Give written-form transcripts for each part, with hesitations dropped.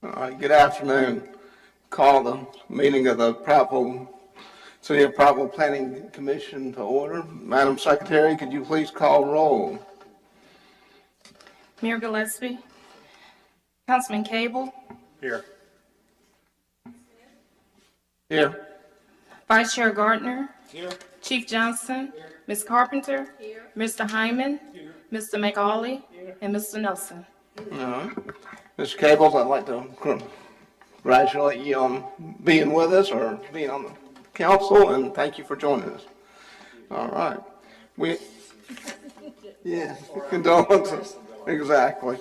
All right, good afternoon. Call the meeting of the City of Prattville Planning Commission to order. Madam Secretary, could you please call roll? Mayor Gillespie. Councilman Cable. Here. Here. Vice Chair Gardner. Here. Chief Johnson. Ms. Carpenter. Mr. Hyman. Mr. McAuley. And Mr. Nelson. All right. Mr. Cables, I'd like to congratulate you on being with us or being on the council, and thank you for joining us. All right. Yeah, condolences. Exactly.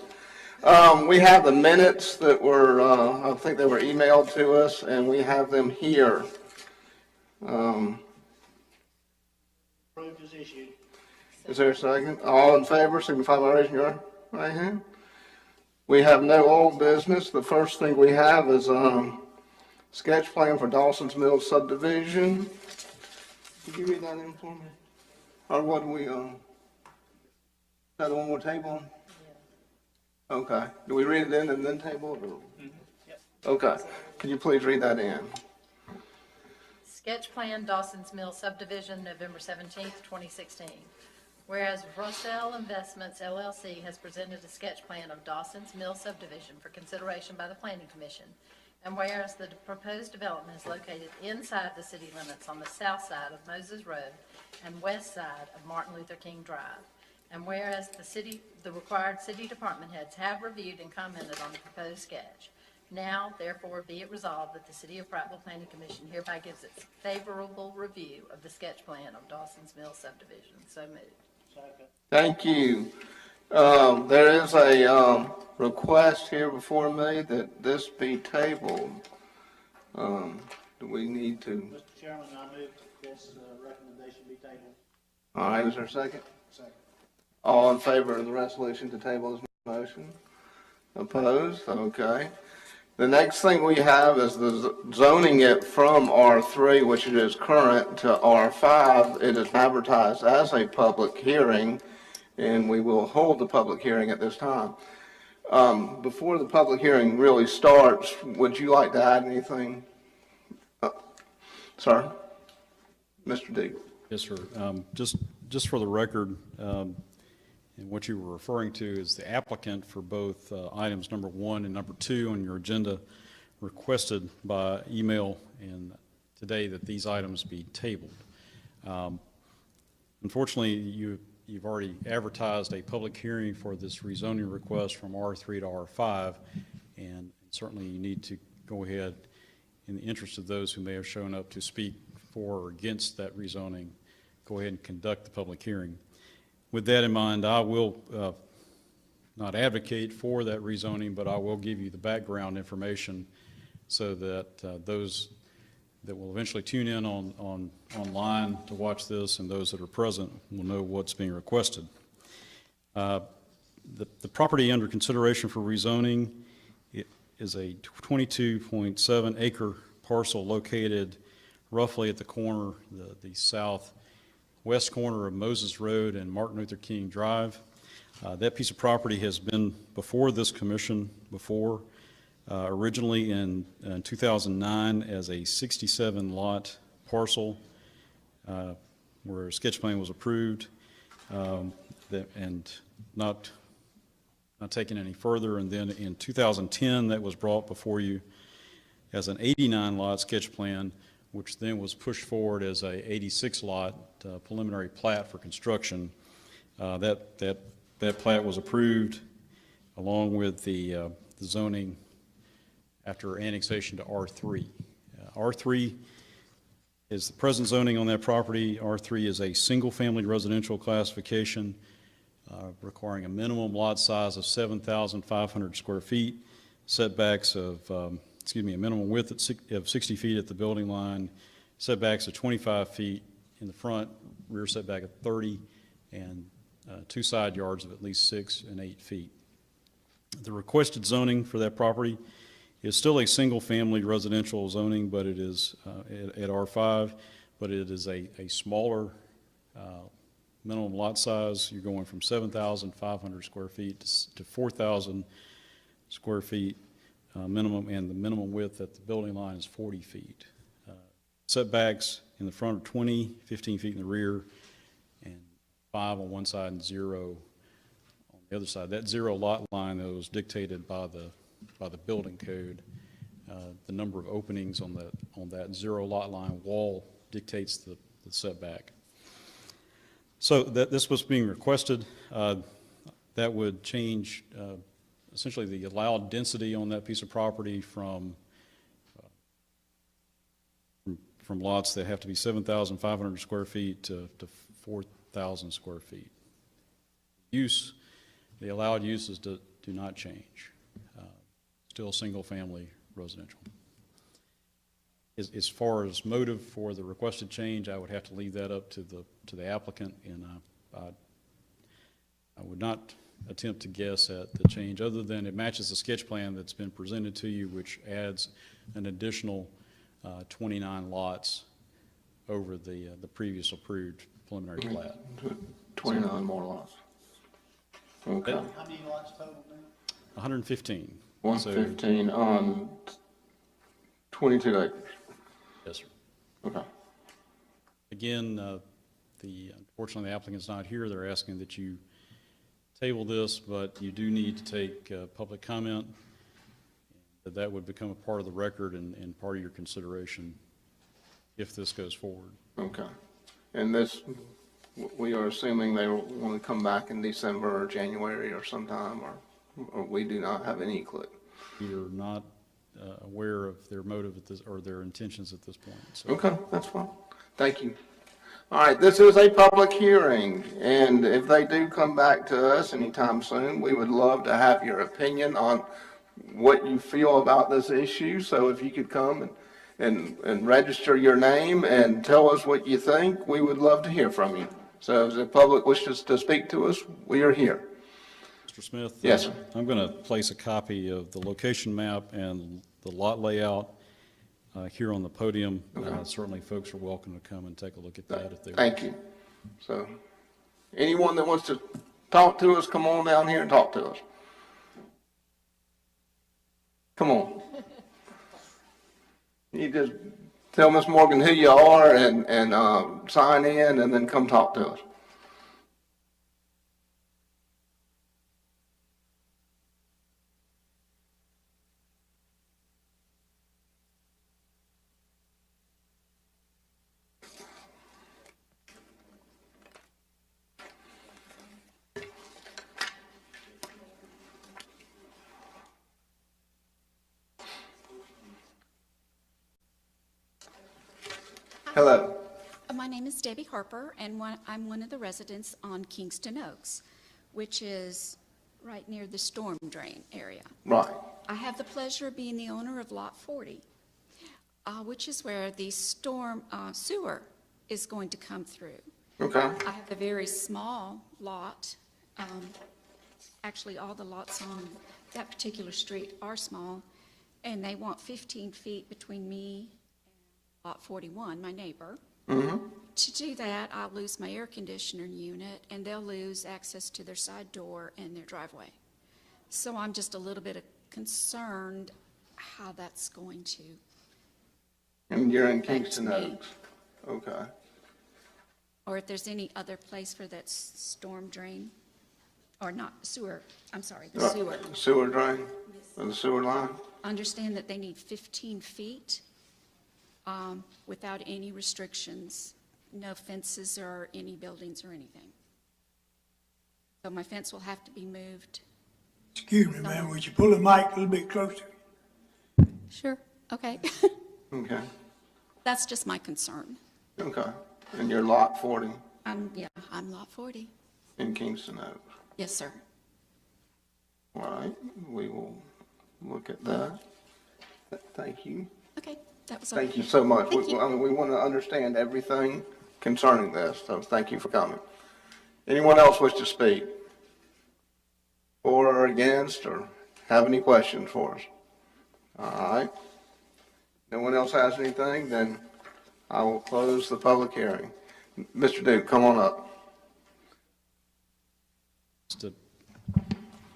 We have the minutes that were, I think they were emailed to us, and we have them here. Approved as issued. Is there a second? All in favor, signify by raising your right hand. We have no old business. The first thing we have is sketch plan for Dawson's Mills subdivision. Could you read that in for me? Or what do we, is that the one we're tabling? Okay. Do we read it in and then table it? Or? Yep. Okay. Could you please read that in? Sketch plan Dawson's Mills subdivision, November 17th, 2016. Whereas Rossell Investments LLC has presented a sketch plan of Dawson's Mills subdivision for consideration by the Planning Commission, and whereas the proposed development is located inside the city limits on the south side of Moses Road and west side of Martin Luther King Drive, and whereas the required city department heads have reviewed and commented on the proposed sketch, now therefore be it resolved that the City of Prattville Planning Commission hereby gives its favorable review of the sketch plan of Dawson's Mills subdivision. So moved. Second. Thank you. There is a request here before me that this be tabled. Do we need to? Mr. Chairman, I move that this recommendation be tabled. All right, is there a second? Second. All in favor of the resolution to table this motion? Opposed? Okay. The next thing we have is the zoning it from R3, which it is current, to R5. It is advertised as a public hearing, and we will hold the public hearing at this time. Before the public hearing really starts, would you like to add anything? Sir? Mr. D. Yes, sir. Just for the record, and what you were referring to is the applicant for both items number 1 and number 2 on your agenda requested by email and today that these items be tabled. Unfortunately, you've already advertised a public hearing for this rezoning request from R3 to R5, and certainly you need to go ahead, in the interest of those who may have shown up to speak for or against that rezoning, go ahead and conduct the public hearing. With that in mind, I will not advocate for that rezoning, but I will give you the background information so that those that will eventually tune in online to watch this and those that are present will know what's being requested. The property under consideration for rezoning is a 22.7 acre parcel located roughly at the corner, the southwest corner of Moses Road and Martin Luther King Drive. That piece of property has been before this commission before, originally in 2009 as a 67 lot parcel where a sketch plan was approved and not taken any further. And then in 2010 that was brought before you as an 89 lot sketch plan, which then was pushed forward as a 86 lot preliminary plat for construction. That plat was approved along with the zoning after annexation to R3. R3 is the present zoning on that property. R3 is a single family residential classification requiring a minimum lot size of 7,500 square feet, setbacks of a minimum width of 60 feet at the building line, setbacks of 25 feet in the front, rear setback of 30, and 2 side yards of at least 6 and 8 feet. The requested zoning for that property is still a single family residential zoning, but it is at R5, but it is a smaller minimum lot size. You're going from 7,500 square feet to 4,000 square feet. minimum, and the minimum width at the building line is 40 feet. Setbacks in the front are 20, 15 feet in the rear, and 5 on one side and 0 on the other side. That 0 lot line, though, is dictated by the building code. The number of openings on that 0 lot line wall dictates the setback. So this was being requested. That would change essentially the allowed density on that piece of property from lots that have to be 7,500 square feet to 4,000 square feet. The allowed uses do not change. Still single-family residential. As far as motive for the requested change, I would have to leave that up to the applicant, and I would not attempt to guess at the change, other than it matches the sketch plan that's been presented to you, which adds an additional 29 lots over the previous approved preliminary plat. 29 more lots. Okay. How many lots total now? 115. 115 on 22 acres. Yes, sir. Okay. Again, unfortunately, the applicant's not here. They're asking that you table this, but you do need to take public comment. That would become a part of the record and part of your consideration if this goes forward. Okay. And this, we are assuming they will want to come back in December or January or sometime, or we do not have any clue. You're not aware of their motive at this, or their intentions at this point. So. Okay, that's fine. Thank you. All right, this is a public hearing, and if they do come back to us anytime soon, we would love to have your opinion on what you feel about this issue. So if you could come and register your name and tell us what you think, we would love to hear from you. So if the public wishes to speak to us, we are here. Mr. Smith? Yes, sir. I'm going to place a copy of the location map and the lot layout here on the podium. Okay. Certainly, folks are welcome to come and take a look at that if they Thank you. So anyone that wants to talk to us, come on down here and talk to us. Come on. You just tell Ms. Morgan who you are and sign in, and then come talk to us. Hello. My name is Debbie Harper, and I'm one of the residents on Kingston Oaks, which is right near the storm drain area. Right. I have the pleasure of being the owner of Lot 40, which is where the storm sewer is going to come through. Okay. I have a very small lot. Actually, all the lots on that particular street are small, and they want 15 feet between me and Lot 41, my neighbor. Mm-hmm. To do that, I'll lose my air conditioner unit, and they'll lose access to their side door and their driveway. So I'm just a little bit concerned how that's going to. And you're in affect Kingston me. Oaks. Okay. Or if there's any other place for that storm drain, or not sewer, I'm sorry, the sewer. Sewer drain, or the sewer line? Understand that they need 15 feet without any restrictions, no fences or any buildings or anything. So my fence will have to be moved. Excuse me, ma'am, would you pull the mic a little bit closer? Sure, okay. Okay. That's just my concern. Okay. And you're lot 40 I'm Lot 40. in Kingston Oaks. Yes, sir. All right. We will look at that. Thank you. Okay, that was all. Thank you so much. Thank you. I mean, we want to understand everything concerning this, so thank you for coming. Anyone else wish to speak? For or against, or have any questions for us? All right. No one else has anything, then I will close the public hearing. Mr. Duke, come on up.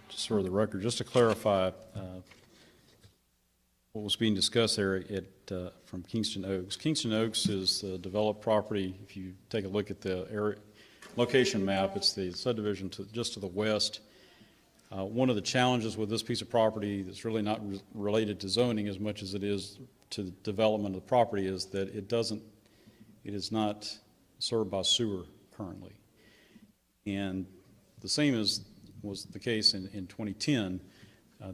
Just for the record, just to clarify, what was being discussed there from Kingston Oaks. Kingston Oaks is the developed property. If you take a look at the area, location map, it's the subdivision just to the west. One of the challenges with this piece of property that's really not related to zoning as much as it is to the development of the property is that it is not served by sewer currently. And the same was the case in 2010.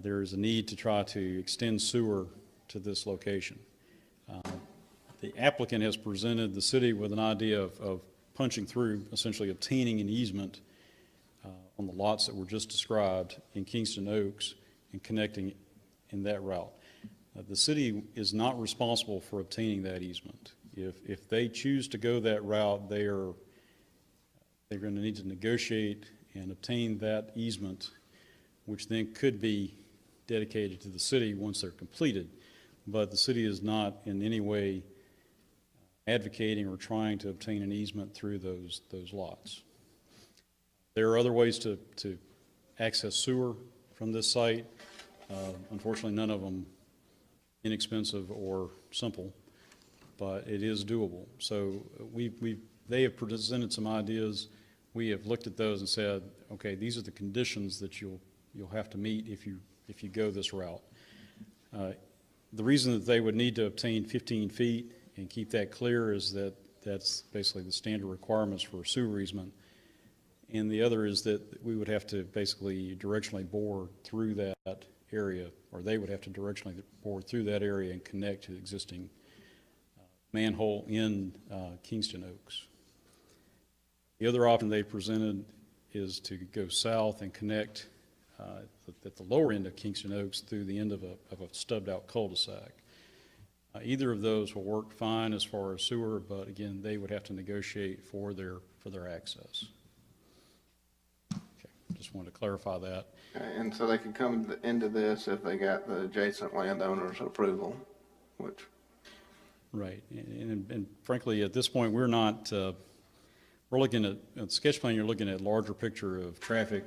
There is a need to try to extend sewer to this location. The applicant has presented the city with an idea of punching through, essentially obtaining an easement on the lots that were just described in Kingston Oaks and connecting in that route. The city is not responsible for obtaining that easement. If they choose to go that route, they're going to need to negotiate and obtain that easement, which then could be dedicated to the city once they're completed. But the city is not in any way advocating or trying to obtain an easement through those lots. There are other ways to access sewer from this site. Unfortunately, none of them inexpensive or simple, but it is doable. So they have presented some ideas. We have looked at those and said, okay, these are the conditions that you'll have to meet if you go this route. The reason that they would need to obtain 15 feet and keep that clear is that that's basically the standard requirements for a sewer easement. And the other is that we would have to basically directionally bore through that area, or they would have to directionally bore through that area and connect to the existing manhole in Kingston Oaks. The other option they presented is to go south and connect at the lower end of Kingston Oaks through the end of a stubbed out cul-de-sac. Either of those will work fine as far as sewer, but again, they would have to negotiate for their access. Okay, just wanted to clarify that. Okay, and so they could come into this if they got the adjacent landowner's approval, which. Right, and frankly, at this point, we're not, we're looking at the sketch plan, you're looking at larger picture of traffic,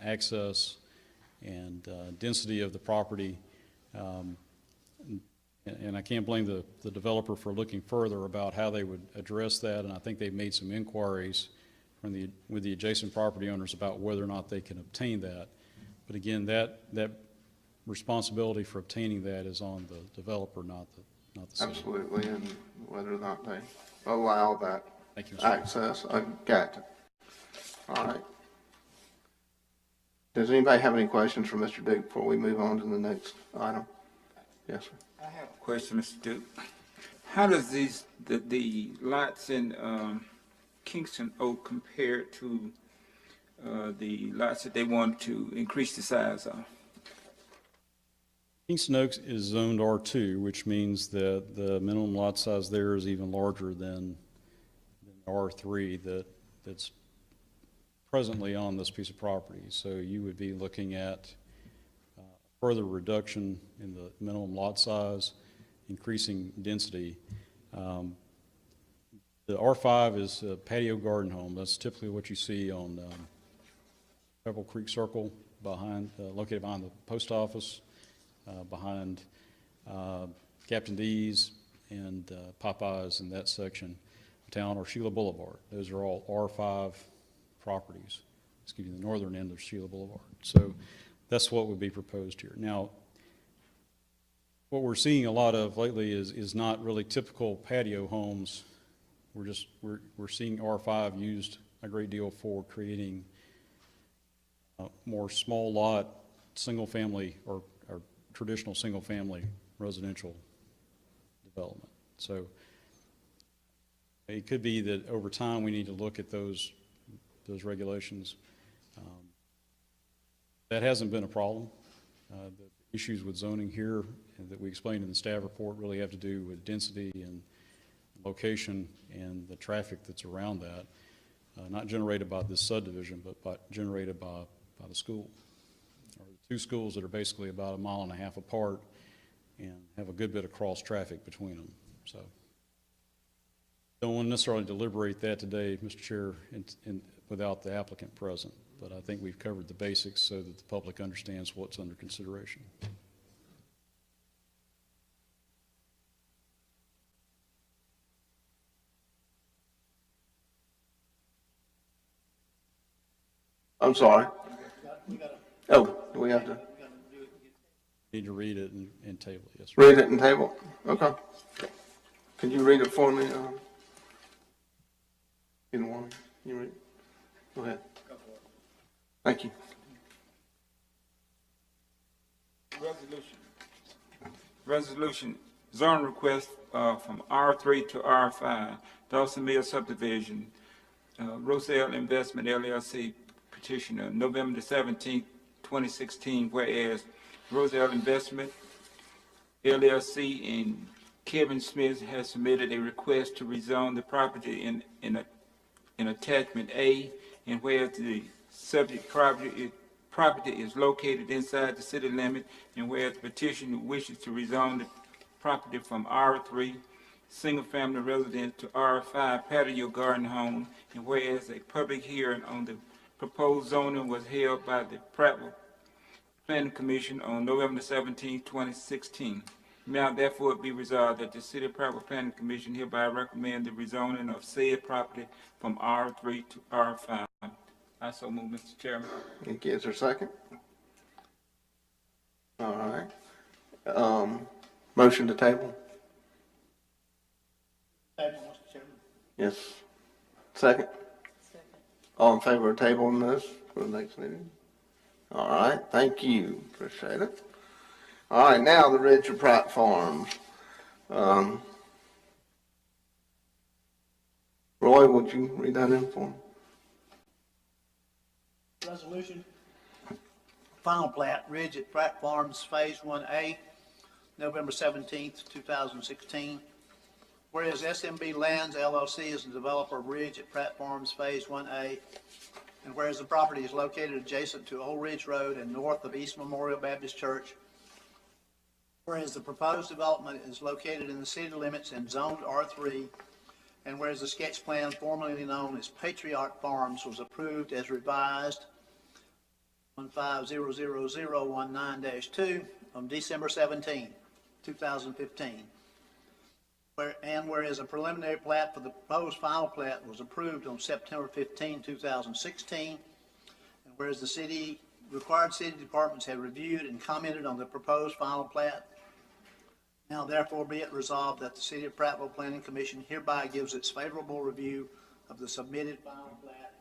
access, and density of the property. And I can't blame the developer for looking further about how they would address that, and I think they've made some inquiries with the adjacent property owners about whether or not they can obtain that. But again, that responsibility for obtaining that is on the developer, not the city. Absolutely, and whether or not they allow that Thank you, Mr. access. I got it. All right. Does anybody have any questions for Mr. Duke before we move on to the next item? Yes, sir. I have a question, Mr. Duke. How does the lots in Kingston Oak compare to the lots that they want to increase the size of? Kingston Oaks is zoned R2, which means that the minimum lot size there is even larger than R3 that's presently on this piece of property. So you would be looking at further reduction in the minimum lot size, increasing density. The R5 is a patio garden home. That's typically what you see on Pebble Creek Circle, located behind the post office, behind Captain D's and Popeyes in that section of town, or Sheila Boulevard. Those are all R5 properties. Let's give you the northern end of Sheila Boulevard. So that's what would be proposed here. Now, what we're seeing a lot of lately is not really typical patio homes. We're seeing R5 used a great deal for creating more small lot, single family or traditional single family residential development. So it could be that over time we need to look at those regulations. That hasn't been a problem. The issues with zoning here that we explained in the staff report really have to do with density and location and the traffic that's around that, not generated by this subdivision, but generated by the school. Or the two schools that are basically about 1.5 miles apart and have a good bit of cross traffic between them. So don't want to necessarily deliberate that today, Mr. Chair, without the applicant present, but I think we've covered the basics so that the public understands what's under consideration. I'm sorry. We gotta, Oh, do we have to we gotta do it. Need to read it and table it, yes, sir. read it and table? Okay. Can you read it for me? Either one, you read it? Go ahead. Thank you. Resolution, zone request from R3 to R5, Dawson Mill subdivision, Roselle Investment LLC petitioner, November the 17th, 2016, whereas Roselle Investment LLC and Kevin Smith has submitted a request to rezone the property in attachment A, and whereas the subject property is located inside the city limit, and whereas the petitioner wishes to rezone the property from R3 single-family residence to R5 patio garden home, and whereas a public hearing on the proposed zoning was held by the Prattville Planning Commission on November 17, 2016. Now therefore it be resolved that the City of Prattville Planning Commission hereby recommend the rezoning of said property from R3 to R5. I so move, Mr. Chairman. Thank you. Is there a second? All right. Motion to table? Table, Mr. Chairman. Yes. Second? All in favor of tabling this for the next meeting? All right, thank you. Appreciate it. All right, now the Richard Pratt Farms. Roy, would you read that in for me? Resolution, final plat, Ridge at Pratt Farms, Phase 1A, November 17th, 2016. Whereas SMB Lands LLC is the developer of Ridge at Pratt Farms, Phase 1A, and whereas the property is located adjacent to Old Ridge Road and north of East Memorial Baptist Church, whereas the proposed development is located in the city limits and zoned R3, and whereas the sketch plan formerly known as Patriarch Farms was approved as revised 150019-2 on December 17, 2015. Whereas a preliminary plat for the proposed final plat was approved on September 15, 2016, and whereas the required city departments have reviewed and commented on the proposed final plat, now therefore be it resolved that the City of Prattville Planning Commission hereby gives its favorable review of the submitted final plat.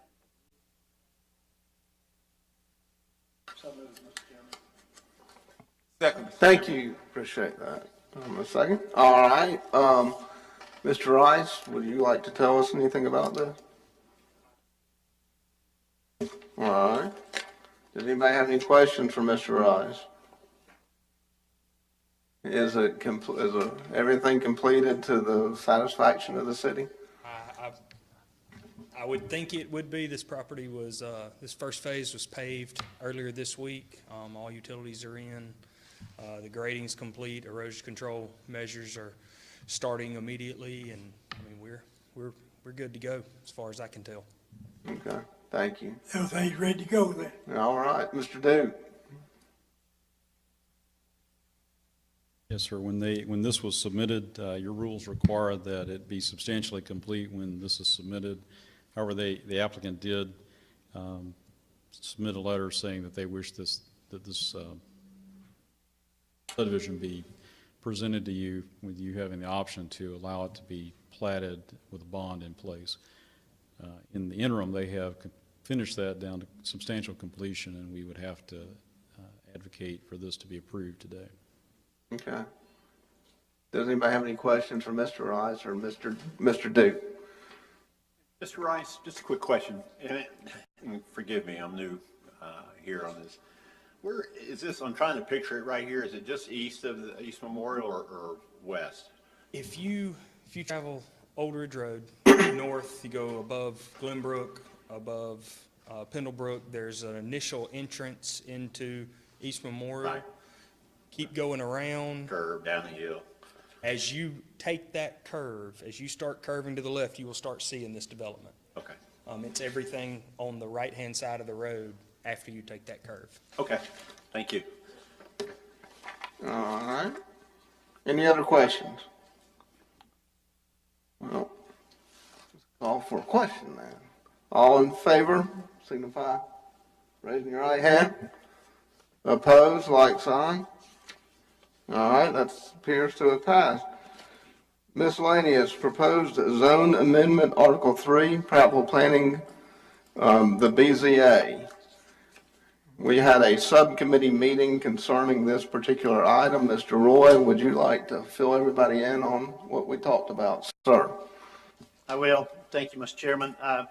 So moved, Mr. Chairman. Second. Thank you. Appreciate that. A second. All right. Mr. Rice, would you like to tell us anything about this? All right. Does anybody have any questions for Mr. Rice? Is everything completed to the satisfaction of the city? I would think it would be. This property was, this first phase was paved earlier this week. All utilities are in. The grading's complete. Erosion control measures are starting immediately, and I mean we're good to go as far as I can tell. Okay. Thank you. Everything's ready to go then. All right, Mr. Duke. Yes, sir. When this was submitted, your rules require that it be substantially complete when this is submitted. However, the applicant did submit a letter saying that they wish that this subdivision be presented to you, with you having the option to allow it to be platted with a bond in place. In the interim, they have finished that down to substantial completion, and we would have to advocate for this to be approved today. Okay. Does anybody have any questions for Mr. Rice or Mr. Duke? Mr. Rice, just a quick question, and forgive me, I'm new here on this. Where is this? I'm trying to picture it right here. Is it just east of the East Memorial or west? If you travel Old Ridge Road north, you go above Glenbrook, above Pendlebrook. There's an initial entrance into East Memorial. Right. Keep going around. Curve down the hill. As you take that curve, as you start curving to the left, you will start seeing this development. Okay. It's everything on the right-hand side of the road after you take that curve. Okay. Thank you. All right. Any other questions? Well, let's call for a question then. All in favor, signify. Raising your right hand. Opposed, like sign. All right, that appears to have passed. Miscellaneous, proposed zone amendment, Article 3, Prattville Planning, the BZA. We had a subcommittee meeting concerning this particular item. Mr. Roy, would you like to fill everybody in on what we talked about, sir? I will. Thank you, Mr. Chairman. I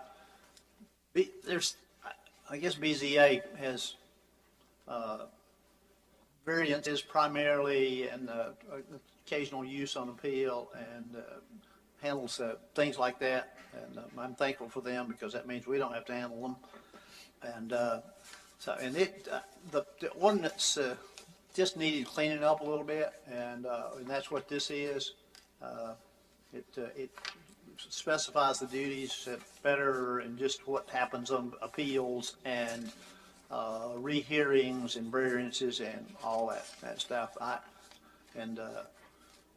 guess BZA has variances primarily and occasional use on appeal and handles things like that. And I'm thankful for them because that means we don't have to handle them. And the ordinance just needed cleaning up a little bit, and that's what this is. It specifies the duties better and just what happens on appeals and rehearings and variances and all that stuff.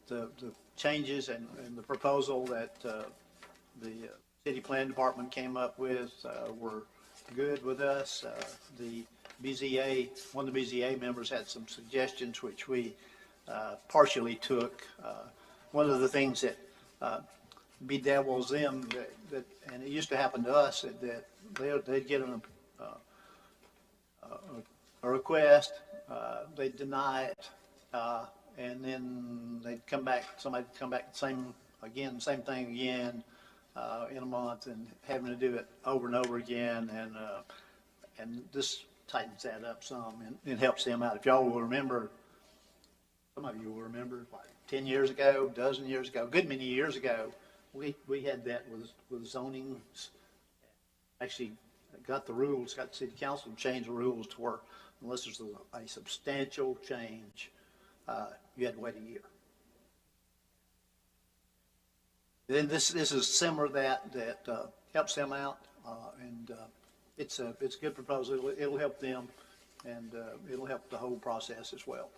The changes and the proposal that the city plan department came up with were good with us. The BZA, one of the BZA members had some suggestions which we partially took. One of the things that bedevils them that and it used to happen to us that they'd get a request, they'd deny it, and then they'd come back, somebody'd come back same thing again in a month and having to do it over and over again, and this tightens that up some and it helps them out. If y'all will remember, some of you will remember, like 10 years ago, a dozen years ago, a good many years ago, we had that with zoning. Actually got the rules, got the city council to change the rules to where unless there's a substantial change, you had to wait a year. Then this is similar that helps them out, and it's a good proposal. It'll help them, and it'll help the whole process as well.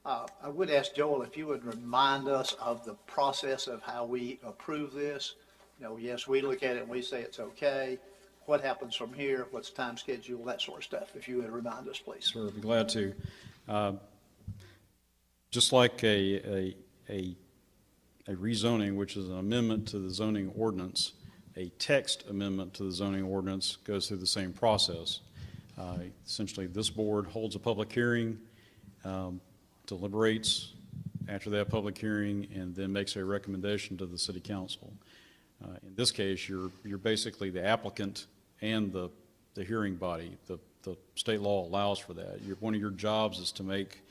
I would ask Joel if you would remind us of the process of how we approve this. You know, yes, we look at it and we say it's okay. What happens from here? What's the time schedule? That sort of stuff. If you would remind us, please. Sure, I'd be glad to. Just like a rezoning, which is an amendment to the zoning ordinance, a text amendment to the zoning ordinance goes through the same process. Essentially, this board holds a public hearing, deliberates after that public hearing, and then makes a recommendation to the city council. In this case, you're basically the applicant and the hearing body. The state law allows for that. One of your jobs is to make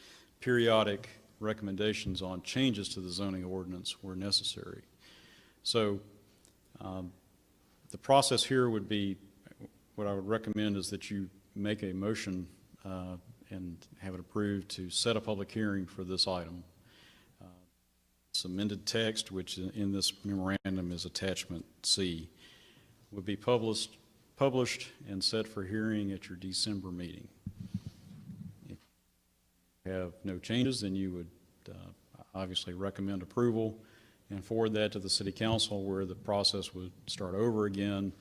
periodic recommendations on changes to the zoning ordinance where necessary. So the process here would be, what I would recommend is that you make a motion and have it approved to set a public hearing for this item. This amended text, which in this memorandum is attachment C, would be published and set for hearing at your December meeting. If you have no changes, then you would obviously recommend approval and forward that to the city council, where the process would start over again.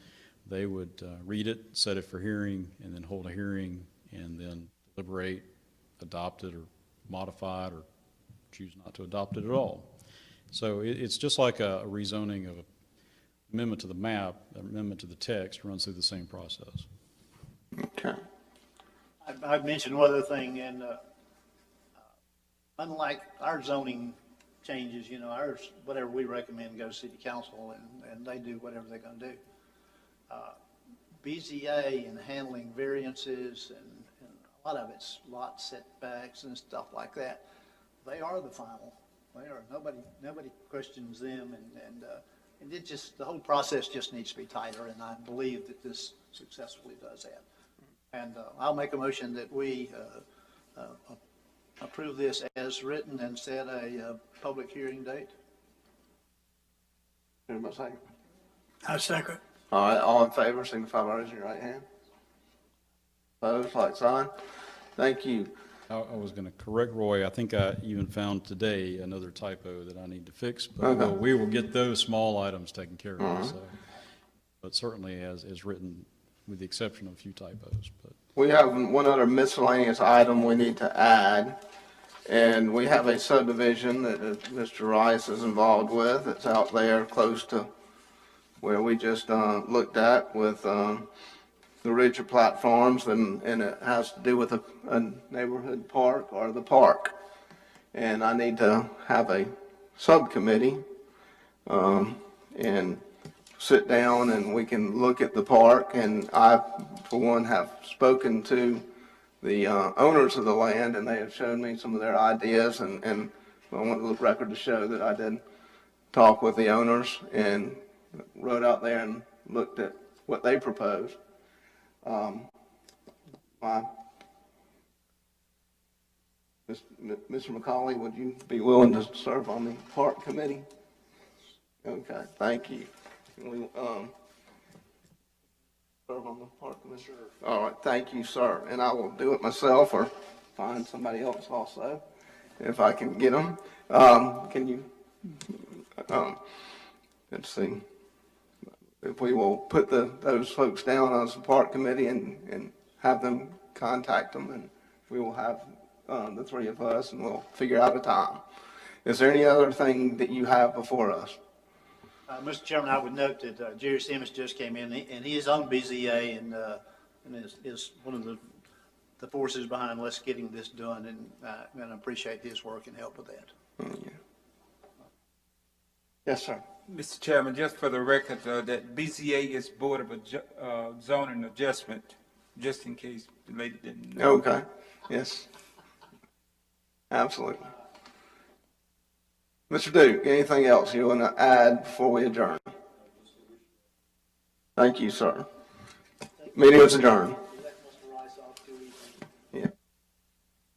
They would read it, set it for hearing, and then hold a hearing, and then deliberate, adopt it or modify it, or choose not to adopt it at all. So it's just like a rezoning of an amendment to the map, an amendment to the text runs through the same process. Okay. I'd mention one other thing, and unlike our zoning changes, you know, ours, whatever we recommend goes to city council, and they do whatever they're going to do. BZA in handling variances and a lot of it's lot setbacks and stuff like that, they are the final. They are. Nobody questions them, and it just, the whole process just needs to be tighter, and I believe that this successfully does that. And I'll make a motion that we approve this as written and set a public hearing date. Anybody second? I second. All right, all in favor, signify by raising your right hand. Opposed, like sign. Thank you. I was going to correct Roy. I think I even found today another typo that I need to fix, but Okay. we will get those small items taken care of. So, but certainly as written, with the exception of a few typos. But We have one other miscellaneous item we need to add, and we have a subdivision that Mr. Rice is involved with. It's out there close to where we just looked at with the Ridge Platforms, and it has to do with a neighborhood park or the park. And I need to have a subcommittee and sit down and we can look at the park. And I, for one, have spoken to the owners of the land, and they have shown me some of their ideas, and I want the record to show that I did talk with the owners and rode out there and looked at what they proposed. Mr. McCauley, would you be willing to serve on the park committee? Okay, thank you. Can we, serve on the park committee? Sure. All right, thank you, sir. And I will do it myself or find somebody else also, if I can get them. Can you, let's see. If we will put those folks down on the park committee and have them contact them, and we will have the three of us, and we'll figure out a time. Is there any other thing that you have before us? Mr. Chairman, I would note that Jerry Simmons just came in, and he is on BZA and is one of the forces behind us getting this done, and I appreciate his work and help with that. Yeah. Yes, sir. Mr. Chairman, just for the record, that BZA is Board of Zoning Adjustment, just in case the lady didn't know. Okay, yes. Absolutely. Mr. Duke, anything else you want to add before we adjourn? Thank you, sir. Meeting is adjourned.